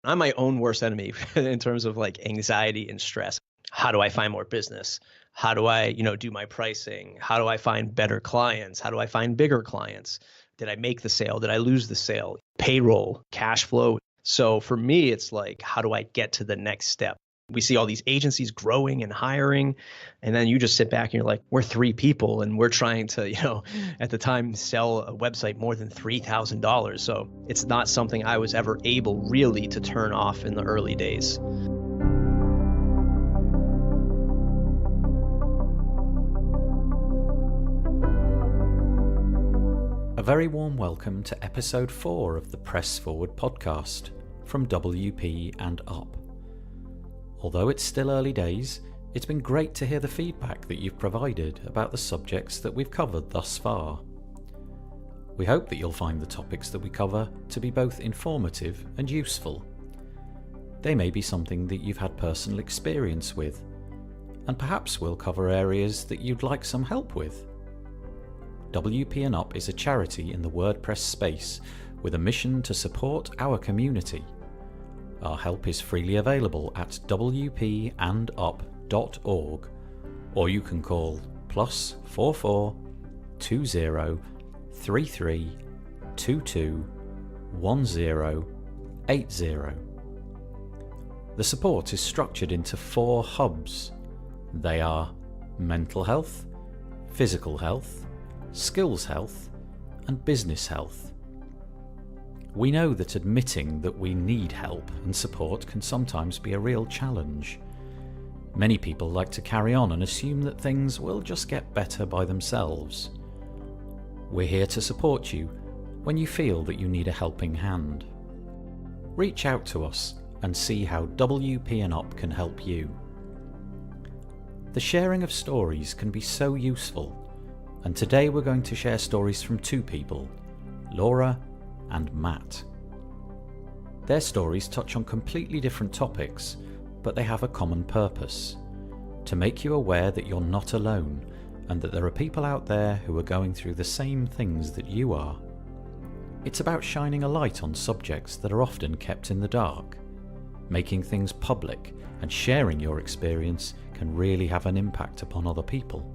I'm my own worst enemy in terms of like anxiety and stress. How do I find more business? How do I, do my pricing? How do I find better clients? How do I find bigger clients? Did I make the sale? Did I lose the sale? Payroll, cash flow. So for me, it's like, how do I get to the next step? We see all these agencies growing and hiring, and then you just sit back and you're like, we're 3 people and we're trying to, at the time sell a website more than $3,000. So it's not something I was ever able really to turn off in the early days. A very warm welcome to episode 4 of the Press Forward podcast from WP and Up. Although it's still early days, it's been great to hear the feedback that you've provided about the subjects that we've covered thus far. We hope that you'll find the topics that we cover to be both informative and useful. They may be something that you've had personal experience with, and perhaps we'll cover areas that you'd like some help with. WP and Up is a charity in the WordPress space with a mission to support our community. Our help is freely available at wpandup.org, or you can call +44 20 33 22 10 80. The support is structured into 4 hubs. They are mental health, physical health, skills health, and business health. We know that admitting that we need help and support can sometimes be a real challenge. Many people like to carry on and assume that things will just get better by themselves. We're here to support you when you feel that you need a helping hand. Reach out to us and see how WP and Up can help you. The sharing of stories can be so useful, and today we're going to share stories from 2 people, Laura and Matt. Their stories touch on completely different topics, but they have a common purpose: to make you aware that you're not alone and that there are people out there who are going through the same things that you are. It's about shining a light on subjects that are often kept in the dark. Making things public and sharing your experience can really have an impact upon other people.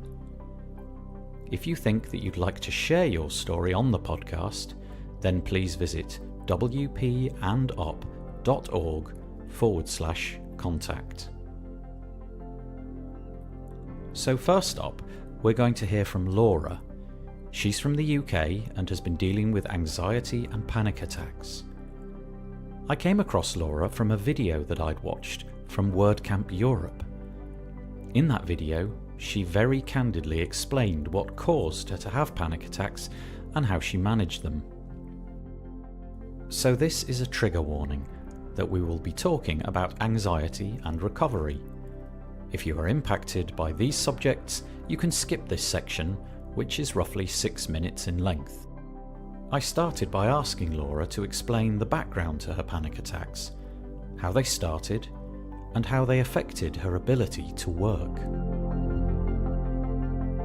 If you think that you'd like to share your story on the podcast, then please visit wpandup.org/contact. So first up, we're going to hear from Laura. She's from the UK and has been dealing with anxiety and panic attacks. I came across Laura from a video that I'd watched from WordCamp Europe. In that video, she very candidly explained what caused her to have panic attacks and how she managed them. So this is a trigger warning that we will be talking about anxiety and recovery. If you are impacted by these subjects, you can skip this section, which is roughly 6 minutes in length. I started by asking Laura to explain the background to her panic attacks, how they started, and how they affected her ability to work.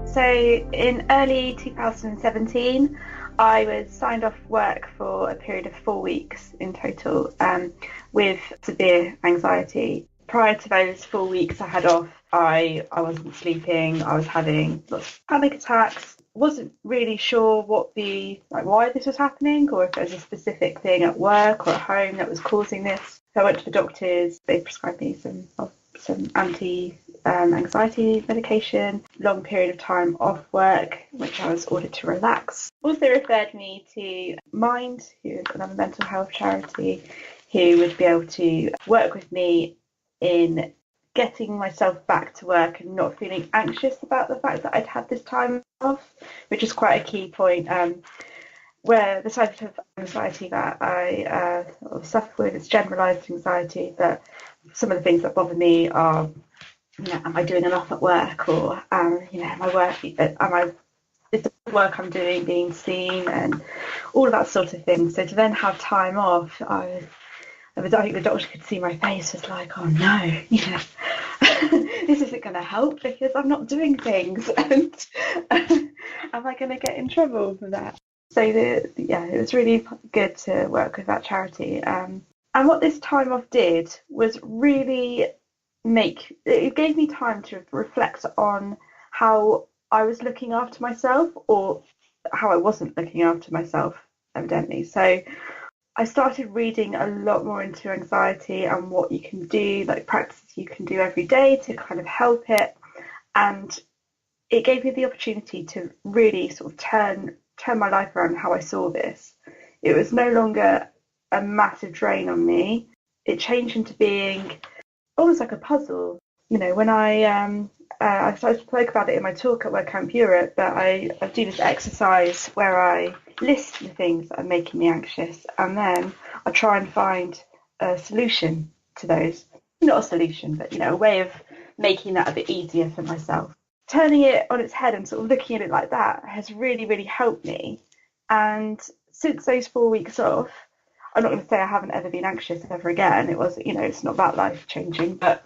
So in early 2017, I was signed off work for a period of 4 weeks in total with severe anxiety. Prior to those 4 weeks I had off, I wasn't sleeping, I was having lots of panic attacks. Wasn't really sure why this was happening, or if there was a specific thing at work or at home that was causing this. So I went to the doctors. They prescribed me some anti-anxiety medication, long period of time off work, which I was ordered to relax. Also referred me to Mind, who is another mental health charity, who would be able to work with me in getting myself back to work and not feeling anxious about the fact that I'd had this time off, which is quite a key point. Where the type of anxiety that I suffer with is generalised anxiety, but some of the things that bother me are, am I doing enough at work, or is the work I'm doing being seen, and all of that sort of thing. So to then have time off, I think the doctor could see my face, was like, oh no, this isn't going to help because I'm not doing things, and am I going to get in trouble for that? So it was really good to work with that charity. And what this time off did was really it gave me time to reflect on how I was looking after myself, or how I wasn't looking after myself, evidently. So I started reading a lot more into anxiety and what you can do, like practices you can do every day to kind of help it. And it gave me the opportunity to really sort of turn my life around how I saw this. It was no longer a massive drain on me. It changed into being almost like a puzzle. You know, when I spoke about it in my talk at WordCamp Europe, but I do this exercise where I list the things that are making me anxious, and then I try and find a solution to those. Not a solution, but a way of making that a bit easier for myself. Turning it on its head and sort of looking at it like that has really, really helped me. And since those 4 weeks off, I'm not going to say I haven't ever been anxious ever again. It was, it's not that life changing, but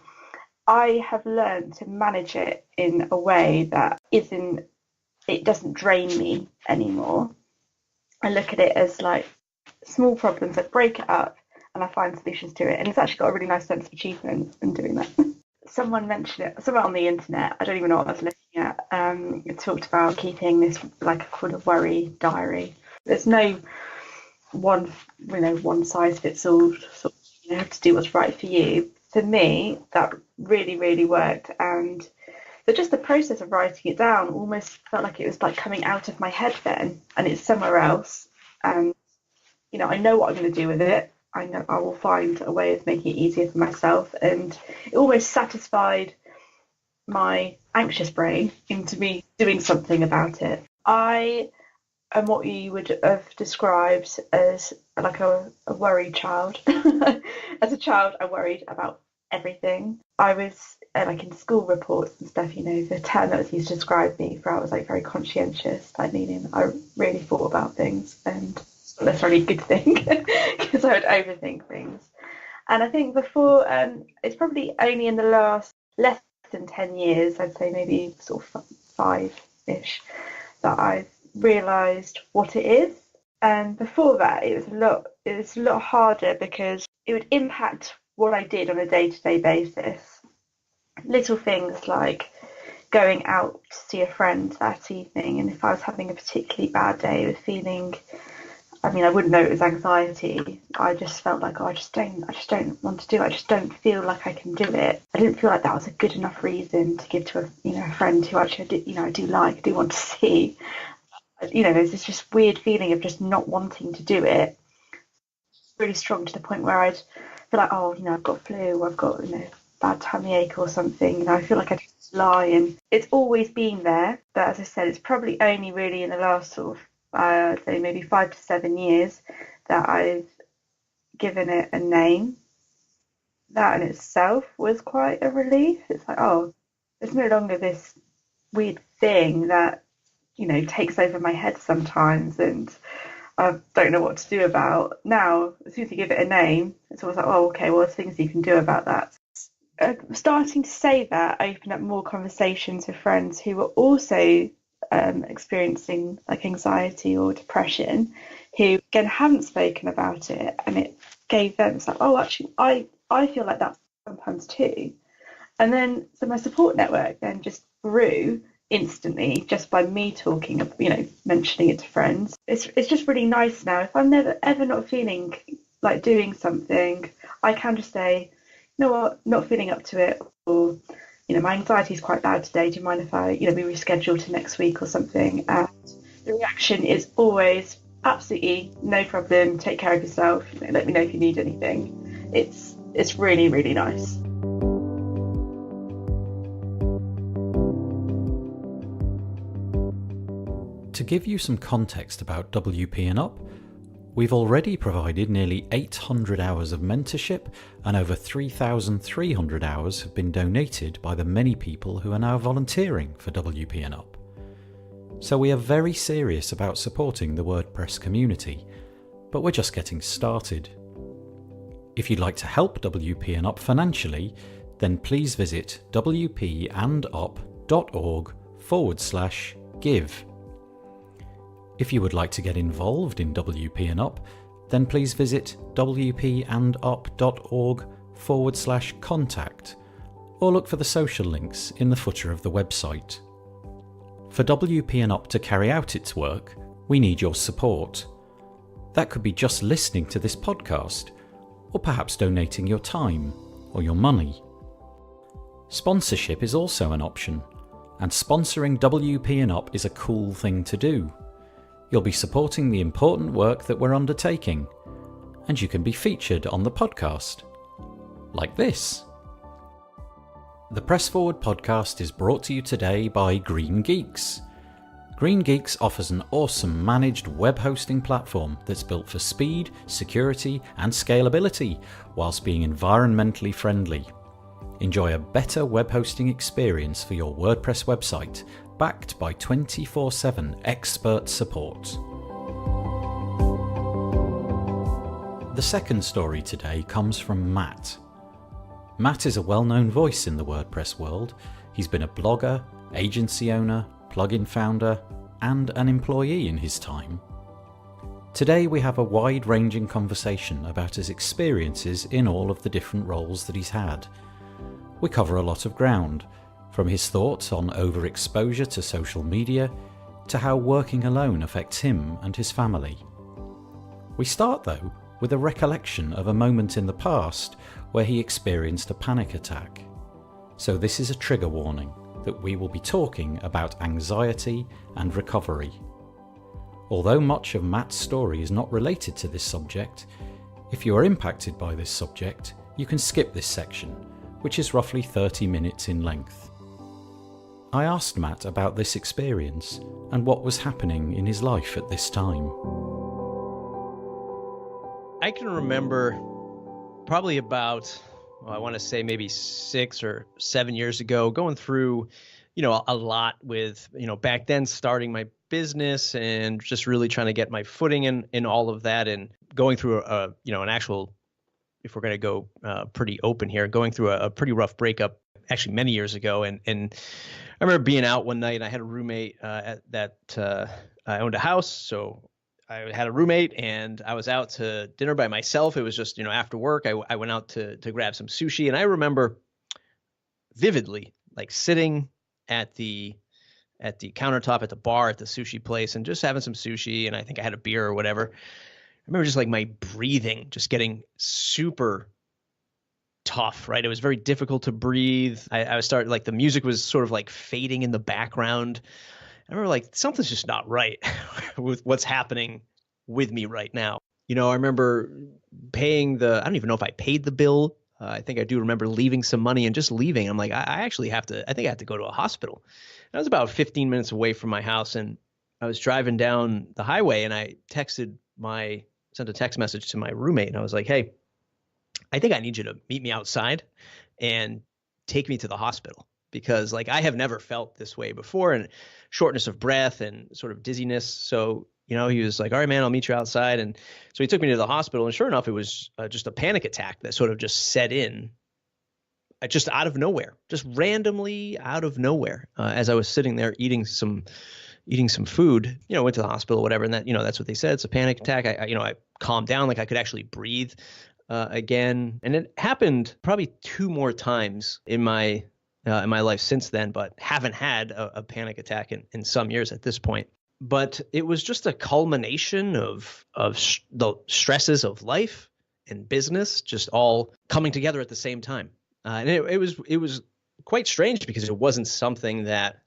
I have learned to manage it in a way that it doesn't drain me anymore. I look at it as like small problems. I break it up and I find solutions to it. And it's actually got a really nice sense of achievement in doing that. Someone mentioned it, somewhere on the internet, I don't even know what I was looking at, it talked about keeping this like a kind of worry diary. There's no one size fits all, sort of, you have to do what's right for you. For me, that really, really worked. And but just the process of writing it down almost felt like it was like coming out of my head then, and it's somewhere else. And I know what I'm going to do with it. I know I will find a way of making it easier for myself, and it almost satisfied my anxious brain into me doing something about it. I am what you would have described as like a worried child. As a child, I worried about everything. I was like in school reports and stuff, the term that was used to describe me for I was like very conscientious, like meaning I really thought about things, and it's not necessarily a good thing because I would overthink things. And I think before, it's probably only in the last less than 10 years, I'd say maybe sort of 5-ish, that I've realised what it is. And before that, it was a lot harder because it would impact what I did on a day-to-day basis. Little things like going out to see a friend that evening, and if I was having a particularly bad day with feeling, I wouldn't know it was anxiety. I just felt like, I just don't want to do it. I just don't feel like I can do it. I didn't feel like that was a good enough reason to give to a friend who actually I do want to see. There's this just weird feeling of just not wanting to do it. Really strong to the point where I'd feel like, I've got flu, or I've got, bad tummy ache or something. I feel like I just lie, and it's always been there. But as I said, it's probably only really in the last sort of, I'd say maybe 5 to 7 years that I've given it a name. That in itself was quite a relief. It's like, it's no longer this weird thing that, takes over my head sometimes, and I don't know what to do about. Now, as soon as you give it a name, it's always like, okay, well, there's things you can do about that. Starting to say that opened up more conversations with friends who were also experiencing like anxiety or depression, who again haven't spoken about it, and it gave them, it's like, actually, I feel like that sometimes too. And then so my support network then just grew instantly just by me talking, mentioning it to friends. It's just really nice now. If I'm never ever not feeling like doing something, I can just say, you know what, not feeling up to it, or my anxiety is quite bad today. Do you mind if I, we reschedule to next week or something? And the reaction is always absolutely no problem. Take care of yourself. Let me know if you need anything. It's really, really nice. To give you some context about WP ENNOP, we've already provided nearly 800 hours of mentorship, and over 3,300 hours have been donated by the many people who are now volunteering for WP ENNOP. So we are very serious about supporting the WordPress community, but we're just getting started. If you'd like to help WP ENNOP financially, then please visit wpandop.org/give. If you would like to get involved in WP ENNOP, then please visit wpandop.org/contact or look for the social links in the footer of the website. For WP and Op to carry out its work, we need your support. That could be just listening to this podcast, or perhaps donating your time or your money. Sponsorship is also an option, and sponsoring WP and Op is a cool thing to do. You'll be supporting the important work that we're undertaking, and you can be featured on the podcast. Like this. The Press Forward podcast is brought to you today by Green Geeks. Green Geeks offers an awesome managed web hosting platform that's built for speed, security, and scalability, whilst being environmentally friendly. Enjoy a better web hosting experience for your WordPress website, backed by 24/7 expert support. The second story today comes from Matt. Matt is a well-known voice in the WordPress world. He's been a blogger, agency owner, plugin founder, and an employee in his time. Today we have a wide-ranging conversation about his experiences in all of the different roles that he's had. We cover a lot of ground, from his thoughts on overexposure to social media, to how working alone affects him and his family. We start though with a recollection of a moment in the past where he experienced a panic attack. So this is a trigger warning that we will be talking about anxiety and recovery. Although much of Matt's story is not related to this subject, if you are impacted by this subject, you can skip this section, which is roughly 30 minutes in length. I asked Matt about this experience and what was happening in his life at this time. I can remember probably about, I want to say maybe 6 or 7 years ago, going through, a lot with, back then starting my business and just really trying to get my footing in all of that, and going through an actual, if we're going to go pretty open here, going through a pretty rough breakup actually many years ago. And I remember being out one night and I had a roommate that I owned a house. So I had a roommate and I was out to dinner by myself. It was just, after work, I went out to grab some sushi. And I remember vividly like sitting at the countertop at the bar at the sushi place and just having some sushi. And I think I had a beer or whatever. I remember just like my breathing just getting super tough, right? It was very difficult to breathe. I was starting, like the music was sort of like fading in the background. I remember like something's just not right with what's happening with me right now. I remember paying I don't even know if I paid the bill. I think I do remember leaving some money and just leaving. I'm like, I think I have to go to a hospital. And I was about 15 minutes away from my house and I was driving down the highway and I sent a text message to my roommate and I was like, hey, I think I need you to meet me outside and take me to the hospital, because like I have never felt this way before, and shortness of breath and sort of dizziness. So, he was like, all right, man, I'll meet you outside. And so he took me to the hospital, and sure enough, it was just a panic attack that sort of just set in just out of nowhere, just randomly out of nowhere. As I was sitting there eating some food, went to the hospital, whatever. And that, that's what they said. It's a panic attack. I calmed down, like I could actually breathe again. And it happened probably 2 more times in my life since then, but haven't had a panic attack in some years at this point. But it was just a culmination of the stresses of life and business, just all coming together at the same time. And it was quite strange, because it wasn't something that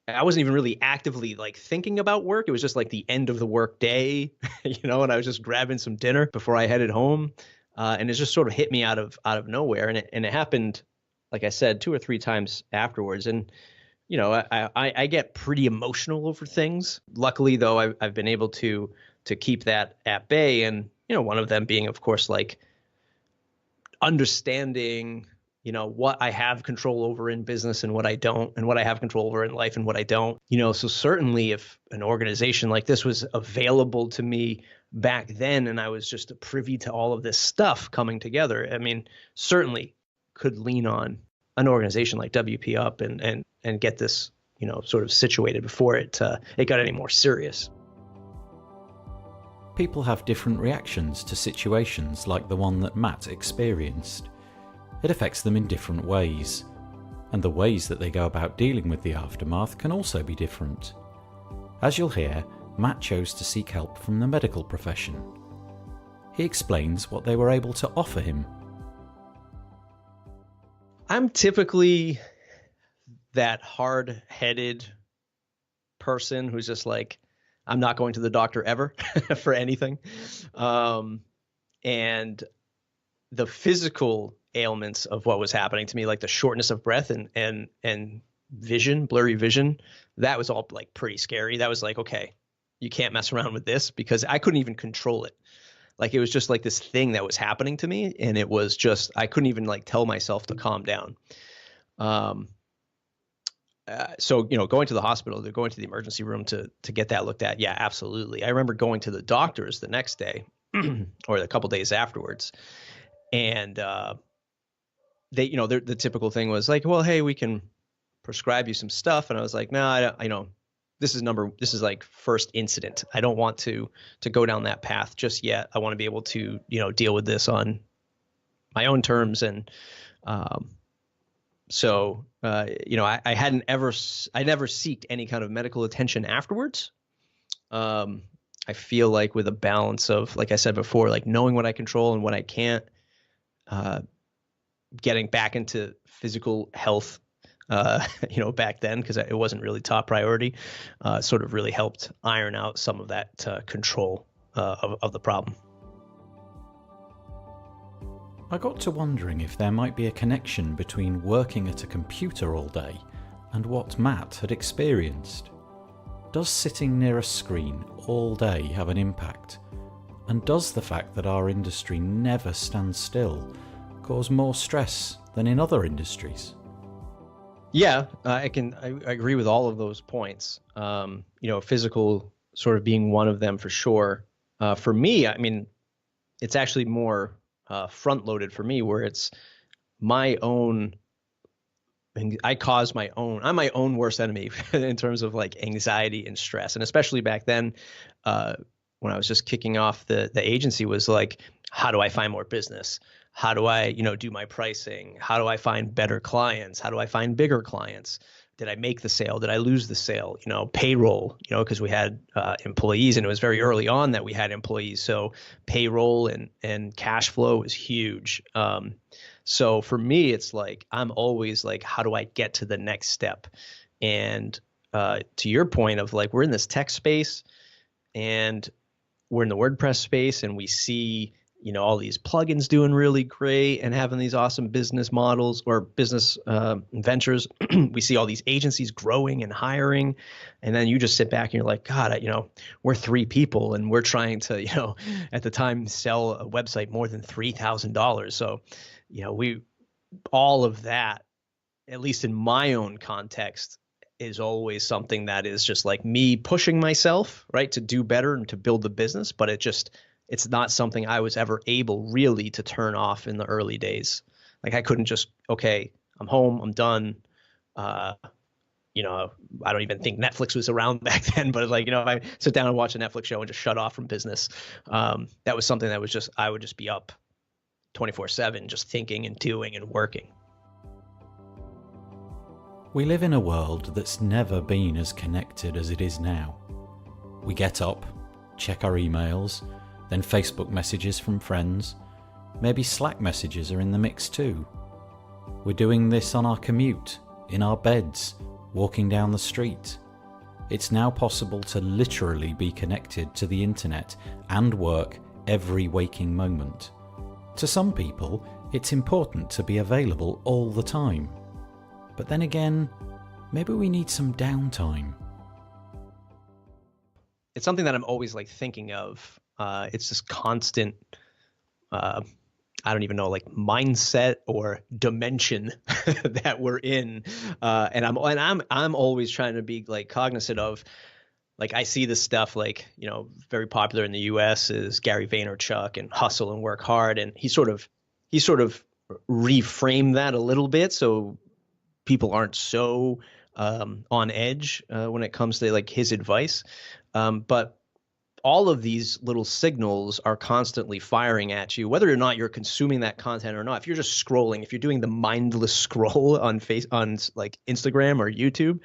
I wasn't even really actively like thinking about work. It was just like the end of the work day, and I was just grabbing some dinner before I headed home. And it just sort of hit me out of nowhere. And it happened, like I said, 2 or 3 times afterwards. And, I get pretty emotional over things. Luckily, though, I've been able to keep that at bay. And, one of them being, of course, like understanding, what I have control over in business and what I don't, and what I have control over in life and what I don't. So certainly if an organization like this was available to me back then and I was just privy to all of this stuff coming together, I mean, certainly could lean on an organization like WP Up and get this, sort of situated before it got any more serious. People have different reactions to situations like the one that Matt experienced. It affects them in different ways, and the ways that they go about dealing with the aftermath can also be different. As you'll hear, Matt chose to seek help from the medical profession. He explains what they were able to offer him. I'm typically that hard-headed person who's just like, I'm not going to the doctor ever for anything. And the physical ailments of what was happening to me, like the shortness of breath and vision, blurry vision, that was all like pretty scary. That was like, okay, you can't mess around with this, because I couldn't even control it. Like, it was just like this thing that was happening to me, and it was just, I couldn't even like tell myself to calm down. So, going to the hospital, going to the emergency room to get that looked at. Yeah, absolutely. I remember going to the doctors the next day or a couple days afterwards. And they, the typical thing was like, well, hey, we can prescribe you some stuff. And I was like, no, this is like first incident. I don't want to go down that path just yet. I want to be able to, deal with this on my own terms. And so, I never seeked any kind of medical attention afterwards. I feel like with a balance of, like I said before, like knowing what I control and what I can't, getting back into physical health, back then, because it wasn't really top priority, sort of really helped iron out some of that control of the problem. I got to wondering if there might be a connection between working at a computer all day and what Matt had experienced. Does sitting near a screen all day have an impact? And does the fact that our industry never stands still cause more stress than in other industries? Yeah, I agree with all of those points. Physical sort of being one of them for sure. For me, I mean, it's actually more front loaded for me, where it's my own, I cause my own, I'm my own worst enemy in terms of like anxiety and stress. And especially back then, when I was just kicking off the agency, was like, how do I find more business? How do I, do my pricing? How do I find better clients? How do I find bigger clients? Did I make the sale? Did I lose the sale? Payroll, because we had employees, and it was very early on that we had employees. So payroll and cash flow was huge. So for me, it's like, I'm always like, how do I get to the next step? And to your point of like, we're in this tech space and we're in the WordPress space, and we see, all these plugins doing really great and having these awesome business models or business ventures. We see all these agencies growing and hiring. And then you just sit back and you're like, God, we're 3 people and we're trying to, at the time, sell a website more than $3,000. So, all of that, at least in my own context, is always something that is just like me pushing myself, right, to do better and to build the business. But it's not something I was ever able really to turn off in the early days. Like, I couldn't just, okay, I'm home, I'm done. I don't even think Netflix was around back then, but like, if I sit down and watch a Netflix show and just shut off from business, that was something that was just, I would just be up 24/7, just thinking and doing and working. We live in a world that's never been as connected as it is now. We get up, check our emails, then Facebook messages from friends. Maybe Slack messages are in the mix too. We're doing this on our commute, in our beds, walking down the street. It's now possible to literally be connected to the internet and work every waking moment. To some people, it's important to be available all the time. But then again, maybe we need some downtime. It's something that I'm always like thinking of. It's this constant, I don't even know, like mindset or dimension that we're in. And I'm always trying to be like cognizant of, like, I see this stuff like, very popular in the US is Gary Vaynerchuk and hustle and work hard. And he sort of reframed that a little bit, so people aren't so on edge when it comes to like his advice. But all of these little signals are constantly firing at you, whether or not you're consuming that content or not. If you're just scrolling, if you're doing the mindless scroll on like Instagram or YouTube,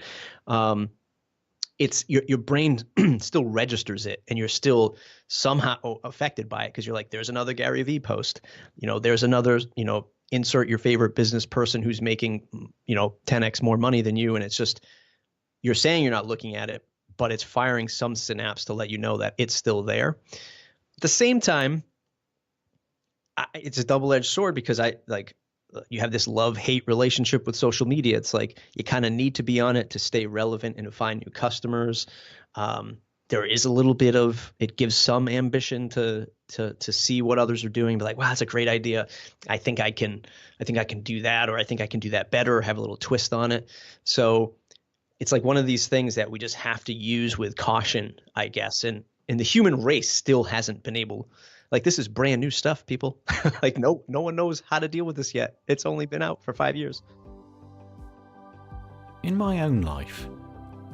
it's your brain still registers it, and you're still somehow affected by it, because you're like, there's another Gary Vee post, there's another, insert your favorite business person who's making, 10x more money than you. And it's just, you're saying you're not looking at it, but it's firing some synapse to let you know that it's still there. At the same time, it's a double-edged sword, because you have this love-hate relationship with social media. It's like you kind of need to be on it to stay relevant and to find new customers. There is a little bit of, it gives some ambition to see what others are doing, be like, wow, that's a great idea. I think I can do that, or I think I can do that better, or have a little twist on it. So it's like one of these things that we just have to use with caution, I guess. And the human race still hasn't been able, like, this is brand new stuff, people. Like, no one knows how to deal with this yet. It's only been out for 5 years. In my own life,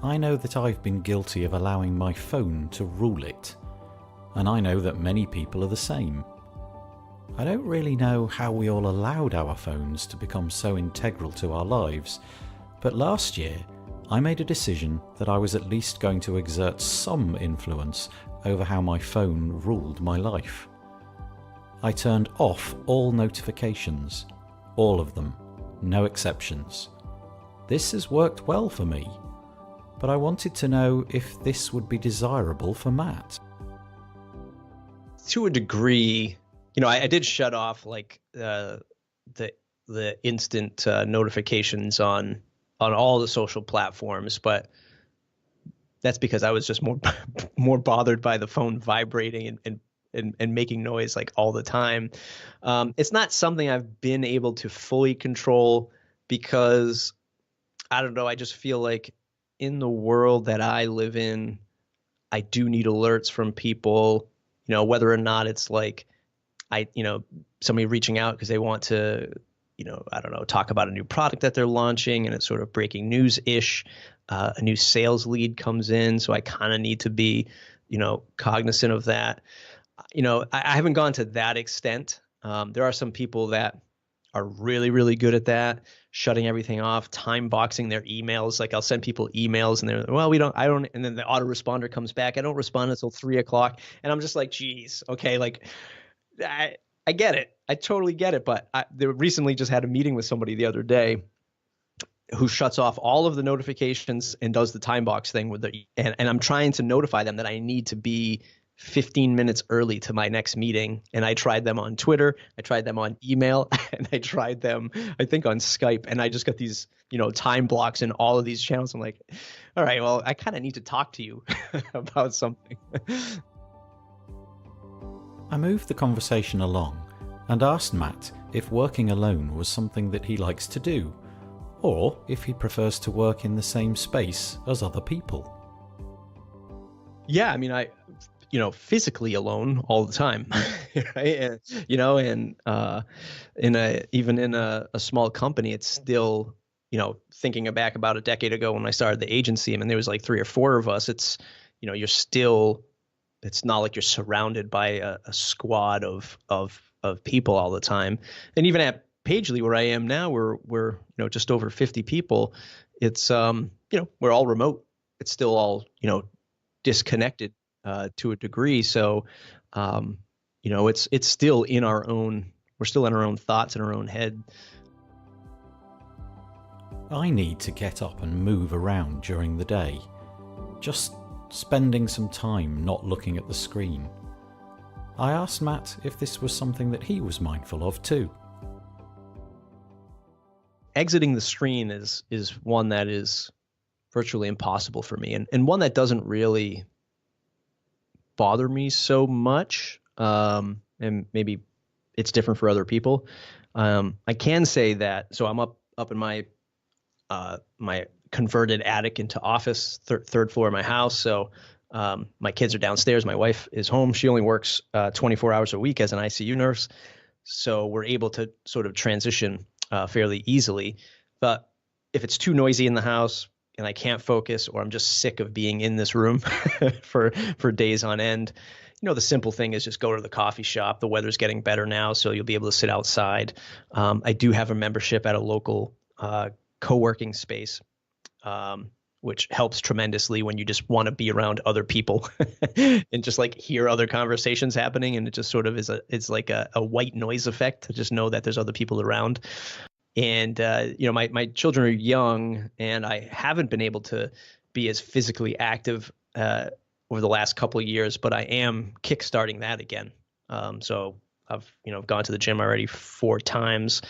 I know that I've been guilty of allowing my phone to rule it, and I know that many people are the same. I don't really know how we all allowed our phones to become so integral to our lives, but last year I made a decision that I was at least going to exert some influence over how my phone ruled my life. I turned off all notifications, all of them, no exceptions. This has worked well for me, but I wanted to know if this would be desirable for Matt. To a degree, I did shut off like the instant notifications on all the social platforms, but that's because I was just more bothered by the phone vibrating and making noise like all the time. It's not something I've been able to fully control, because I don't know, I just feel like in the world that I live in, I do need alerts from people, whether or not it's like somebody reaching out because they want to, I don't know, talk about a new product that they're launching, and it's sort of breaking news-ish. A new sales lead comes in, so I kind of need to be, cognizant of that. I haven't gone to that extent. There are some people that are really, really good at that, shutting everything off, time boxing their emails. Like, I'll send people emails and they're, well, and then the autoresponder comes back. I don't respond until 3:00. And I'm just like, geez, okay. Like, I get it. I totally get it. But they recently just had a meeting with somebody the other day who shuts off all of the notifications and does the time box thing and I'm trying to notify them that I need to be 15 minutes early to my next meeting. And I tried them on Twitter, I tried them on email, and I tried them, I think, on Skype. And I just got these, time blocks in all of these channels. I'm like, all right, well, I kind of need to talk to you about something. I moved the conversation along and asked Matt if working alone was something that he likes to do, or if he prefers to work in the same space as other people. Yeah, I mean, physically alone all the time, right? And, even in a small company, it's still, thinking back about a decade ago when I started the agency, there was like 3 or 4 of us. It's, you're still, it's not like you're surrounded by a squad of people all the time. And even at Pagely, where I am now, we're just over 50 people. It's, we're all remote. It's still all, disconnected to a degree. So, it's still in our own, we're still in our own thoughts in our own head. I need to get up and move around during the day, just spending some time not looking at the screen. I asked Matt if this was something that he was mindful of too. Exiting the screen is one that is virtually impossible for me, and one that doesn't really bother me so much, and maybe it's different for other people. I can say that, so I'm up in my my converted attic into office, third floor of my house. So my kids are downstairs. My wife is home. She only works 24 hours a week as an ICU nurse. So we're able to sort of transition fairly easily. But if it's too noisy in the house, and I can't focus, or I'm just sick of being in this room for days on end, the simple thing is just go to the coffee shop. The weather's getting better now, so you'll be able to sit outside. I do have a membership at a local co-working space, which helps tremendously when you just want to be around other people and just like hear other conversations happening. And it just sort of it's like a white noise effect to just know that there's other people around. And, my children are young, and I haven't been able to be as physically active over the last couple of years, but I am kickstarting that again. So I've gone to the gym already 4 times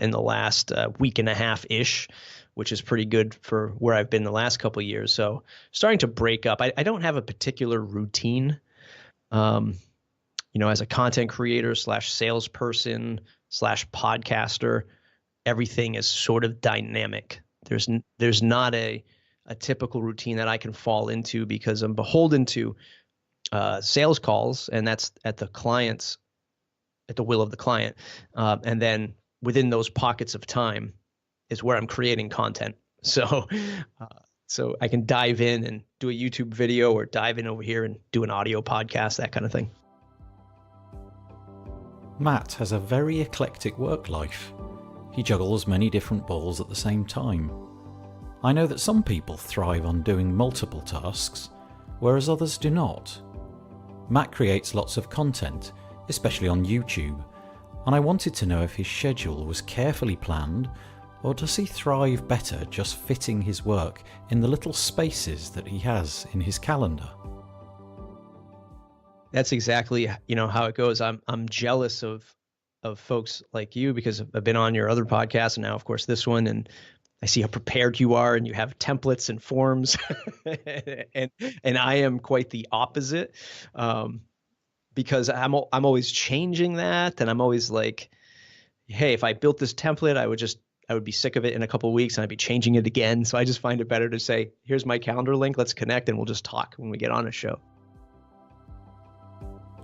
in the last week and a half ish, which is pretty good for where I've been the last couple of years. So starting to break up. I don't have a particular routine. As a content creator / salesperson / podcaster, everything is sort of dynamic. There's not a typical routine that I can fall into because I'm beholden to sales calls, and that's at the will of the client. And then within those pockets of time is where I'm creating content. So I can dive in and do a YouTube video, or dive in over here and do an audio podcast, that kind of thing. Matt has a very eclectic work life. He juggles many different balls at the same time. I know that some people thrive on doing multiple tasks, whereas others do not. Matt creates lots of content, especially on YouTube, and I wanted to know if his schedule was carefully planned, or does he thrive better just fitting his work in the little spaces that he has in his calendar? That's exactly, how it goes. I'm jealous of folks like you, because I've been on your other podcast, and now of course this one, and I see how prepared you are, and you have templates and forms, and I am quite the opposite, because I'm always changing that, and I'm always like, hey, if I built this template, I would be sick of it in a couple of weeks, and I'd be changing it again. So I just find it better to say, here's my calendar link, let's connect, and we'll just talk when we get on a show.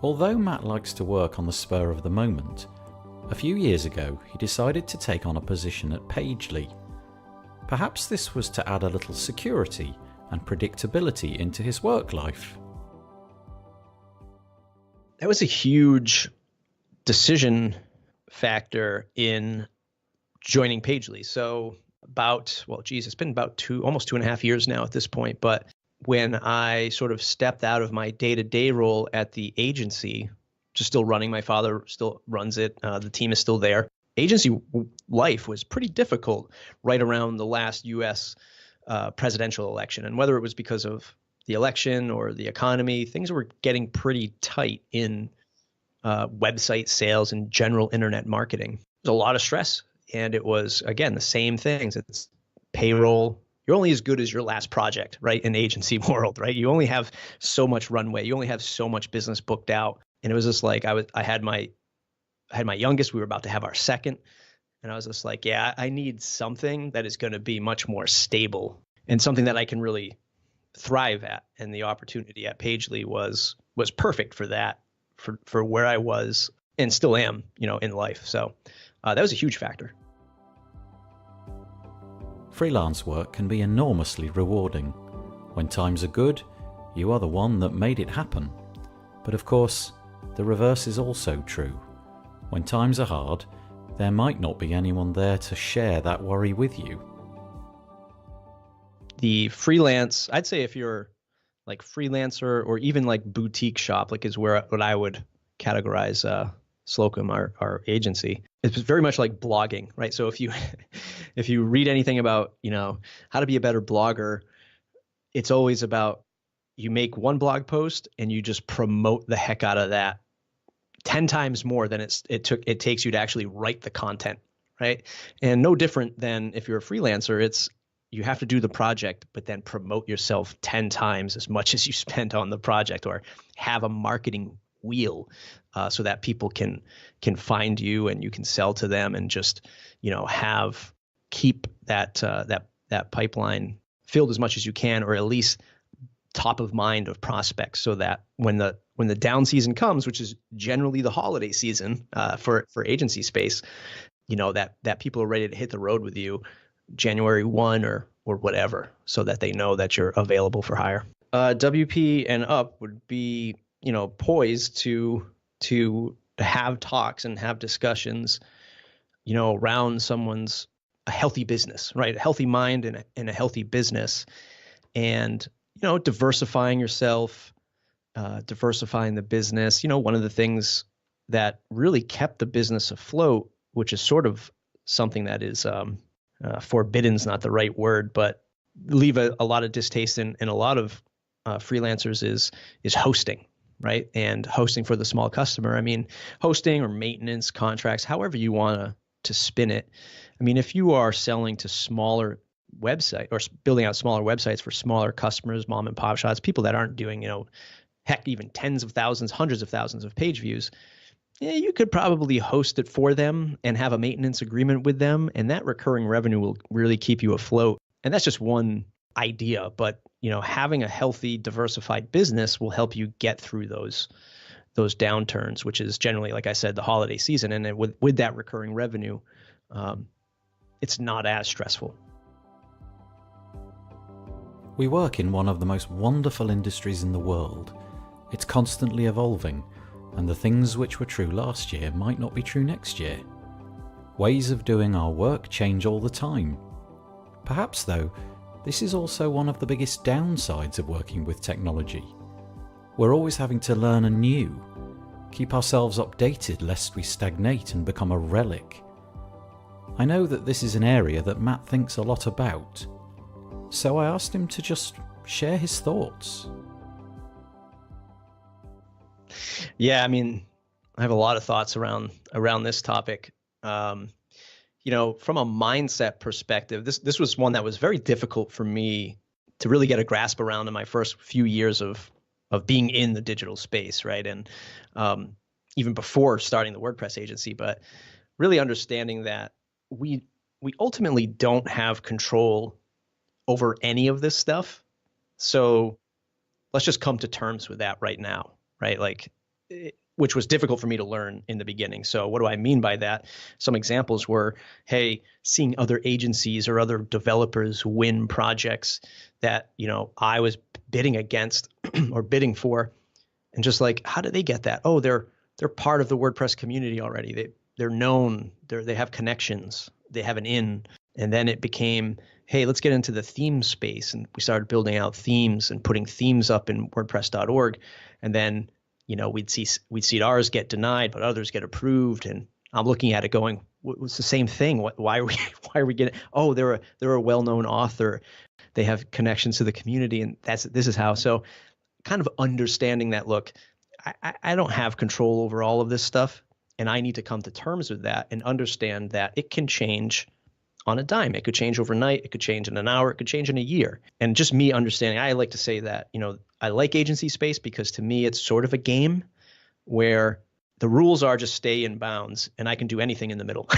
Although Matt likes to work on the spur of the moment, a few years ago he decided to take on a position at Pagely. Perhaps this was to add a little security and predictability into his work life. That was a huge decision factor in joining Pagely. So it's been about almost 2.5 years now at this point. But when I sort of stepped out of my day-to-day role at the agency, just still running, my father still runs it, the team is still there. Agency life was pretty difficult right around the last U.S. Presidential election. And whether it was because of the election or the economy, things were getting pretty tight in website sales and general internet marketing. There was a lot of stress. And it was, again, the same things. It's payroll. You're only as good as your last project, right? In the agency world, right? You only have so much runway. You only have so much business booked out. And it was just like, I had my youngest, we were about to have our second. And I was just like, yeah, I need something that is going to be much more stable and something that I can really thrive at. And the opportunity at Pagely was perfect for that, for where I was and still am, in life. So that was a huge factor. Freelance work can be enormously rewarding. When times are good, you are the one that made it happen. But of course, the reverse is also true. When times are hard, there might not be anyone there to share that worry with you. The freelance, I'd say if you're like freelancer or even like boutique shop, like is what I would categorize Slocum, our agency. It's very much like blogging, right? So if you read anything about, how to be a better blogger, it's always about you make one blog post and you just promote the heck out of that 10 times more than it takes you to actually write the content, right? And no different than if you're a freelancer, you have to do the project, but then promote yourself 10 times as much as you spent on the project, or have a marketing wheel so that people can find you and you can sell to them, and just keep that pipeline filled as much as you can, or at least top of mind of prospects, so that when the down season comes, which is generally the holiday season for agency space, that people are ready to hit the road with you January 1 or whatever, so that they know that you're available for hire. WP and up would be, poised to have talks and have discussions, around someone's a healthy business, right? A healthy mind and a healthy business, and diversifying yourself, diversifying the business. One of the things that really kept the business afloat, which is sort of something that is forbidden's not the right word, but leave a lot of distaste in a lot of freelancers is hosting, right? And hosting for the small customer. I mean, hosting or maintenance contracts, however you want to spin it. I mean, if you are selling to smaller website or building out smaller websites for smaller customers, mom and pop shops, people that aren't doing, heck, even tens of thousands, hundreds of thousands of page views, you could probably host it for them and have a maintenance agreement with them. And that recurring revenue will really keep you afloat. And that's just one idea, but having a healthy, diversified business will help you get through those downturns, which is generally, like I said, the holiday season. And with that recurring revenue, it's not as stressful. We work in one of the most wonderful industries in the world. It's constantly evolving, and the things which were true last year might not be true next year. Ways of doing our work change all the time. Perhaps, though, this is also one of the biggest downsides of working with technology. We're always having to learn anew, keep ourselves updated lest we stagnate and become a relic. I know that this is an area that Matt thinks a lot about, so I asked him to just share his thoughts. Yeah, I mean, I have a lot of thoughts around this topic. From a mindset perspective, this was one that was very difficult for me to really get a grasp around in my first few years of being in the digital space, right? And even before starting the WordPress agency, but really understanding that we ultimately don't have control over any of this stuff. So let's just come to terms with that right now, right? Which was difficult for me to learn in the beginning. So what do I mean by that? Some examples were, hey, seeing other agencies or other developers win projects that, I was bidding against or bidding for, and just like, how did they get that? Oh, they're part of the WordPress community already. They're known, they have connections, they have an in. And then it became, hey, let's get into the theme space. And we started building out themes and putting themes up in WordPress.org. And then, we'd see ours get denied, but others get approved. And I'm looking at it going, it's the same thing. Why are we getting? Oh, they're a well-known author. They have connections to the community, and this is how. So, kind of understanding that. Look, I don't have control over all of this stuff, and I need to come to terms with that and understand that it can change on a dime. It could change overnight. It could change in an hour. It could change in a year. And just me understanding, I like to say that, I like agency space because to me, it's sort of a game where the rules are just stay in bounds and I can do anything in the middle,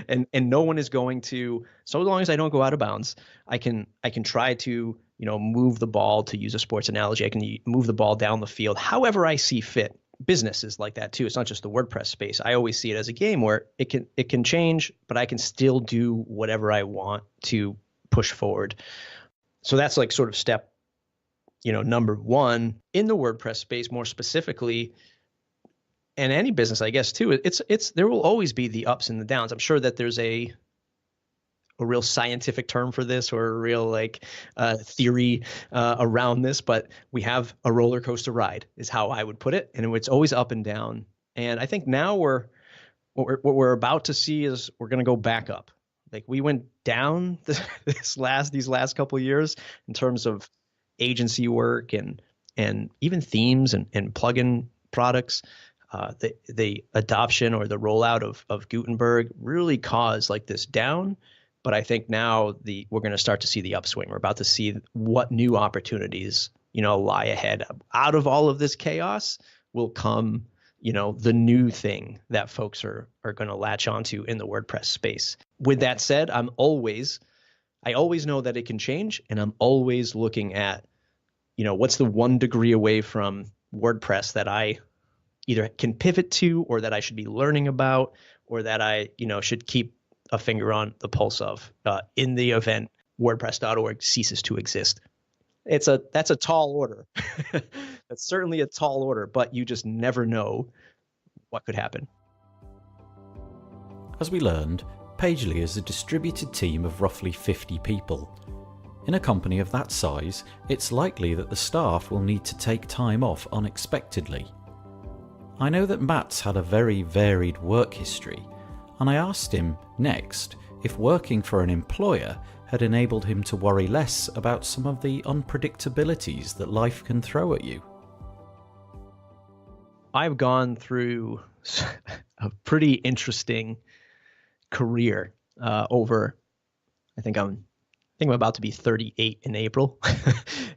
and no one is going to, so long as I don't go out of bounds, I can try to, move the ball, to use a sports analogy. I can move the ball down the field however I see fit. Business is like that too. It's not just the WordPress space. I always see it as a game where it can change, but I can still do whatever I want to push forward. So that's like sort of step, number one in the WordPress space, more specifically, and any business, I guess too. It's there will always be the ups and the downs. I'm sure that there's a real scientific term for this, or a real theory around this, but we have a roller coaster ride is how I would put it. And it's always up and down. And I think now what we're about to see is we're going to go back up. Like we went down these last couple of years in terms of agency work and even themes and plugin products. The adoption or the rollout of Gutenberg really caused like this down. But I think now we're going to start to see the upswing. We're about to see what new opportunities, lie ahead. Out of all of this chaos will come, the new thing that folks are going to latch onto in the WordPress space. With that said, I always know that it can change, and I'm always looking at, what's the 1 degree away from WordPress that I either can pivot to, or that I should be learning about, or that I, should keep a finger on the pulse of in the event WordPress.org ceases to exist. That's a tall order. That's certainly a tall order, but you just never know what could happen. As we learned, Pagely is a distributed team of roughly 50 people. In a company of that size, it's likely that the staff will need to take time off unexpectedly. I know that Matt's had a very varied work history, and I asked him next if working for an employer had enabled him to worry less about some of the unpredictabilities that life can throw at you. I've gone through a pretty interesting career over, I think I'm about to be 38 in April.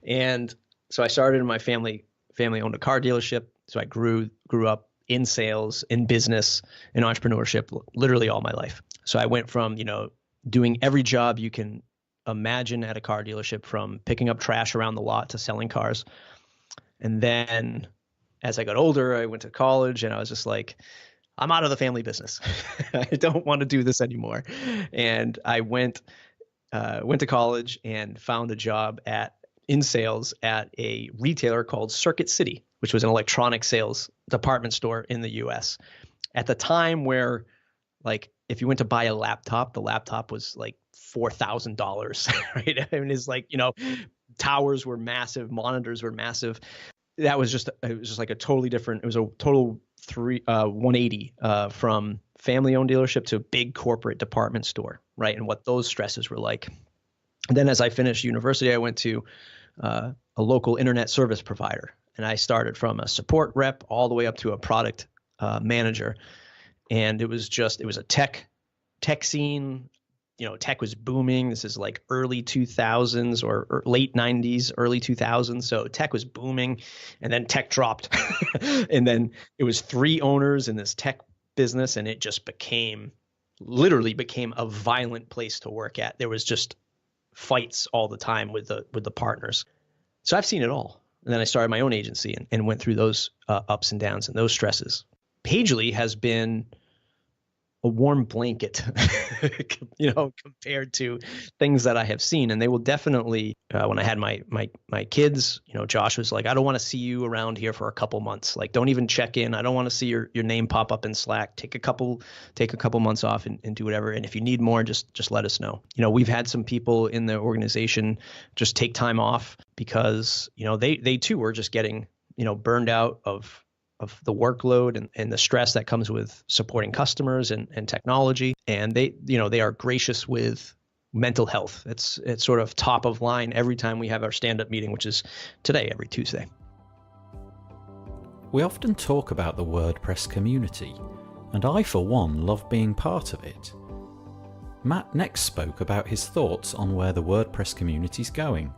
And so I started in my family owned a car dealership. So I grew up in sales, in business, in entrepreneurship, literally all my life. So I went from, doing every job you can imagine at a car dealership, from picking up trash around the lot to selling cars. And then as I got older, I went to college and I was just like, I'm out of the family business. I don't want to do this anymore. And I went to college and found a job in sales at a retailer called Circuit City, which was an electronic sales department store in the US. At the time where, like, if you went to buy a laptop, the laptop was like $4,000, right? I mean, it's like, towers were massive, monitors were massive. It was just like a totally different, it was a total 180 from family-owned dealership to a big corporate department store, right? And what those stresses were like. And then as I finished university, I went to a local internet service provider, and I started from a support rep all the way up to a product manager. And it was a tech scene. Tech was booming. This is like early 2000s or late 90s, early 2000s. So tech was booming, and then tech dropped. And then it was 3 owners in this tech business, and it just literally became a violent place to work at. There was just fights all the time with the partners. So I've seen it all. And then I started my own agency and went through those ups and downs and those stresses. Pagely has been a warm blanket, compared to things that I have seen. And they will definitely, when I had my kids, Josh was like, I don't want to see you around here for a couple months. Like, don't even check in. I don't want to see your name pop up in Slack. Take a couple months off and do whatever. And if you need more, just let us know. We've had some people in the organization just take time off because, they too were just getting, burned out of the workload and the stress that comes with supporting customers and technology. And they are gracious with mental health. It's sort of top of line every time we have our stand-up meeting, which is today, every Tuesday. We often talk about the WordPress community, and I, for one, love being part of it. Matt next spoke about his thoughts on where the WordPress community is going.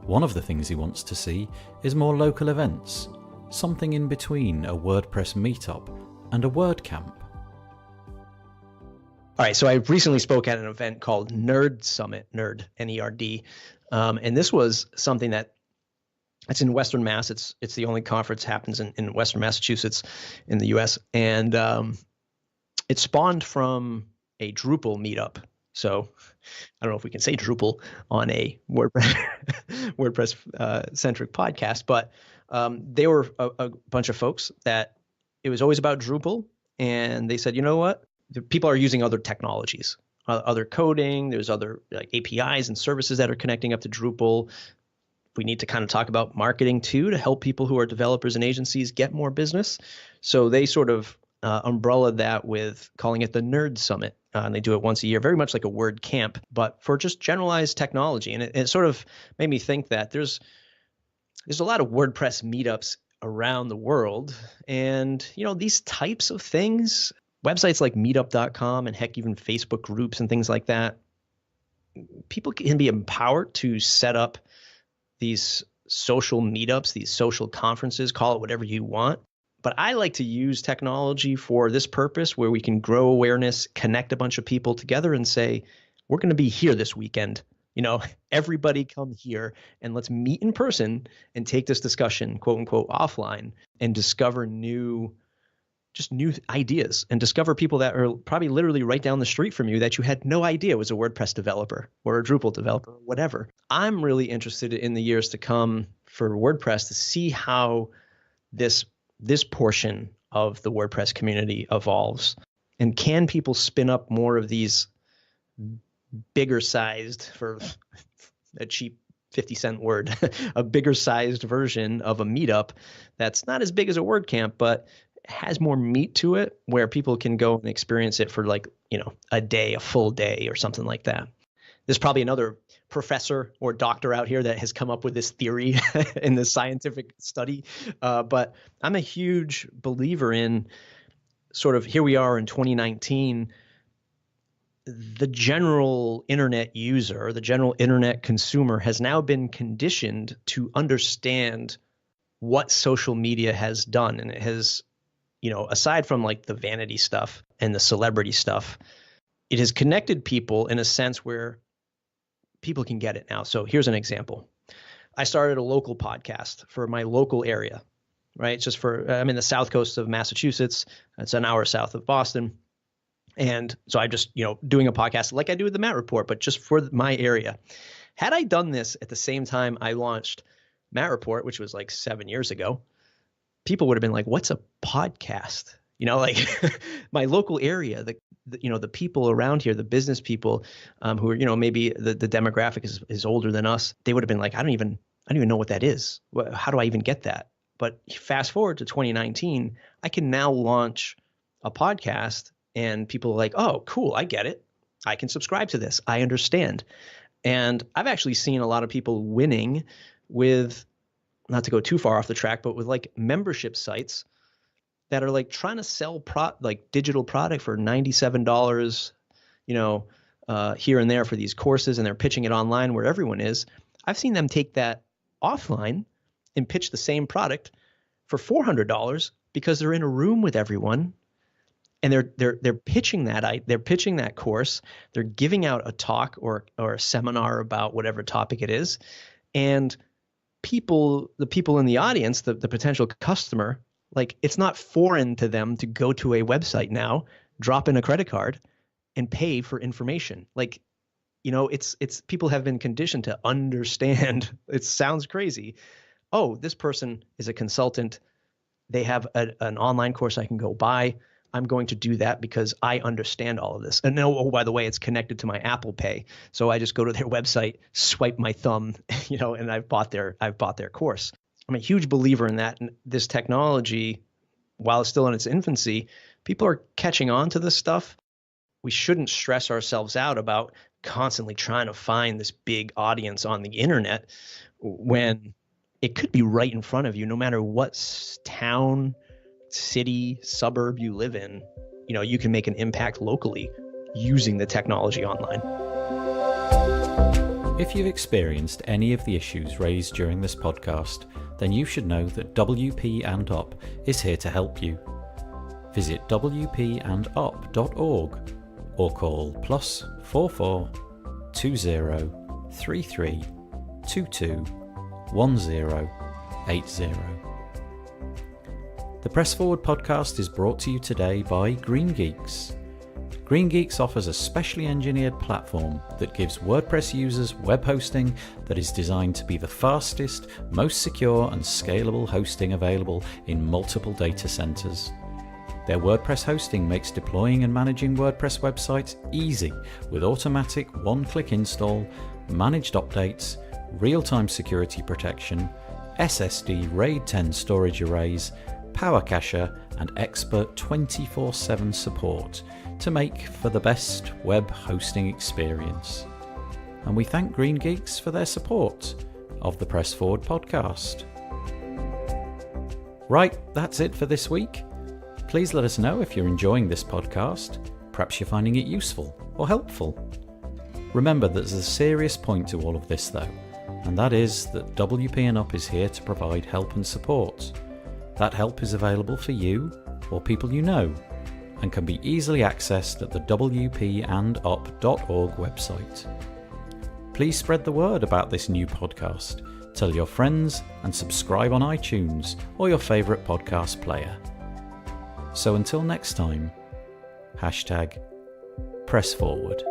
One of the things he wants to see is more local events, something in between a WordPress meetup and a WordCamp. All right, so I recently spoke at an event called Nerd Summit, Nerd, N-E-R-D, and this was something it's in Western Mass. It's the only conference happens in Western Massachusetts in the U.S., and it spawned from a Drupal meetup. So I don't know if we can say Drupal on a WordPress centric podcast, but they were a bunch of folks that it was always about Drupal, and they said, you know what? The people are using other technologies, other coding. There's other like APIs and services that are connecting up to Drupal. We need to kind of talk about marketing too to help people who are developers and agencies get more business. So they sort of umbrellaed that with calling it the Nerd Summit. And they do it once a year, very much like a WordCamp, but for just generalized technology. And it sort of made me think that there's a lot of WordPress meetups around the world. And, these types of things, websites like meetup.com and heck, even Facebook groups and things like that, people can be empowered to set up these social meetups, these social conferences, call it whatever you want. But I like to use technology for this purpose where we can grow awareness, connect a bunch of people together and say, we're going to be here this weekend. Everybody come here and let's meet in person and take this discussion, quote unquote, offline and discover new just new ideas and discover people that are probably literally right down the street from you that you had no idea was a WordPress developer or a Drupal developer, whatever. I'm really interested in the years to come for WordPress to see how this portion of the WordPress community evolves. And can people spin up more of these bigger sized, for a cheap 50-cent word, a bigger sized version of a meetup that's not as big as a WordCamp, but has more meat to it, where people can go and experience it for like, a day, a full day or something like that. There's probably another professor or doctor out here that has come up with this theory in the scientific study. But I'm a huge believer in sort of, here we are in 2019, the general internet user, the general internet consumer has now been conditioned to understand what social media has done. And it has, aside from like the vanity stuff and the celebrity stuff, it has connected people in a sense where people can get it now. So here's an example. I started a local podcast for my local area, right? It's just I'm in the south coast of Massachusetts. It's an hour south of Boston. And so I'm just, doing a podcast like I do with the Matt Report, but just for my area. Had I done this at the same time I launched Matt Report, which was like 7 years ago, people would have been like, what's a podcast? Like my local area, the people around here, the business people who are, maybe the demographic is older than us. They would have been like, I don't even know what that is. How do I even get that? But fast forward to 2019, I can now launch a podcast and people are like, oh, cool, I get it. I can subscribe to this. I understand. And I've actually seen a lot of people winning with, not to go too far off the track, but with like membership sites that are like trying to sell digital product for $97, here and there for these courses, and they're pitching it online where everyone is. I've seen them take that offline and pitch the same product for $400 because they're in a room with everyone, and they're pitching that course. They're giving out a talk or a seminar about whatever topic it is, and the people in the audience, the potential customer, like, it's not foreign to them to go to a website now, drop in a credit card, and pay for information. Like, it's people have been conditioned to understand. It sounds crazy. Oh, this person is a consultant. They have an online course I can go buy. I'm going to do that because I understand all of this. And oh, by the way, it's connected to my Apple Pay. So I just go to their website, swipe my thumb, and I've bought their course. I'm a huge believer in that. And this technology, while it's still in its infancy, people are catching on to this stuff. We shouldn't stress ourselves out about constantly trying to find this big audience on the internet when it could be right in front of you, no matter what town, city, suburb you live in. You can make an impact locally using the technology online. If you've experienced any of the issues raised during this podcast, then you should know that WP and Op is here to help you. Visit wpandop.org or call +44 20 33 22 1080. The Press Forward podcast is brought to you today by Green Geeks. Green Geeks offers a specially engineered platform that gives WordPress users web hosting that is designed to be the fastest, most secure and scalable hosting available in multiple data centers. Their WordPress hosting makes deploying and managing WordPress websites easy with automatic one-click install, managed updates, real-time security protection, SSD RAID 10 storage arrays, Power Cacher and expert 24/7 support to make for the best web hosting experience. And we thank Green Geeks for their support of the Press Forward podcast. Right, that's it for this week. Please let us know if you're enjoying this podcast. Perhaps you're finding it useful or helpful. Remember that there's a serious point to all of this though, and that is that WP and Up is here to provide help and support. That help is available for you or people you know and can be easily accessed at the wpandup.org website. Please spread the word about this new podcast. Tell your friends and subscribe on iTunes or your favourite podcast player. So until next time, #press forward.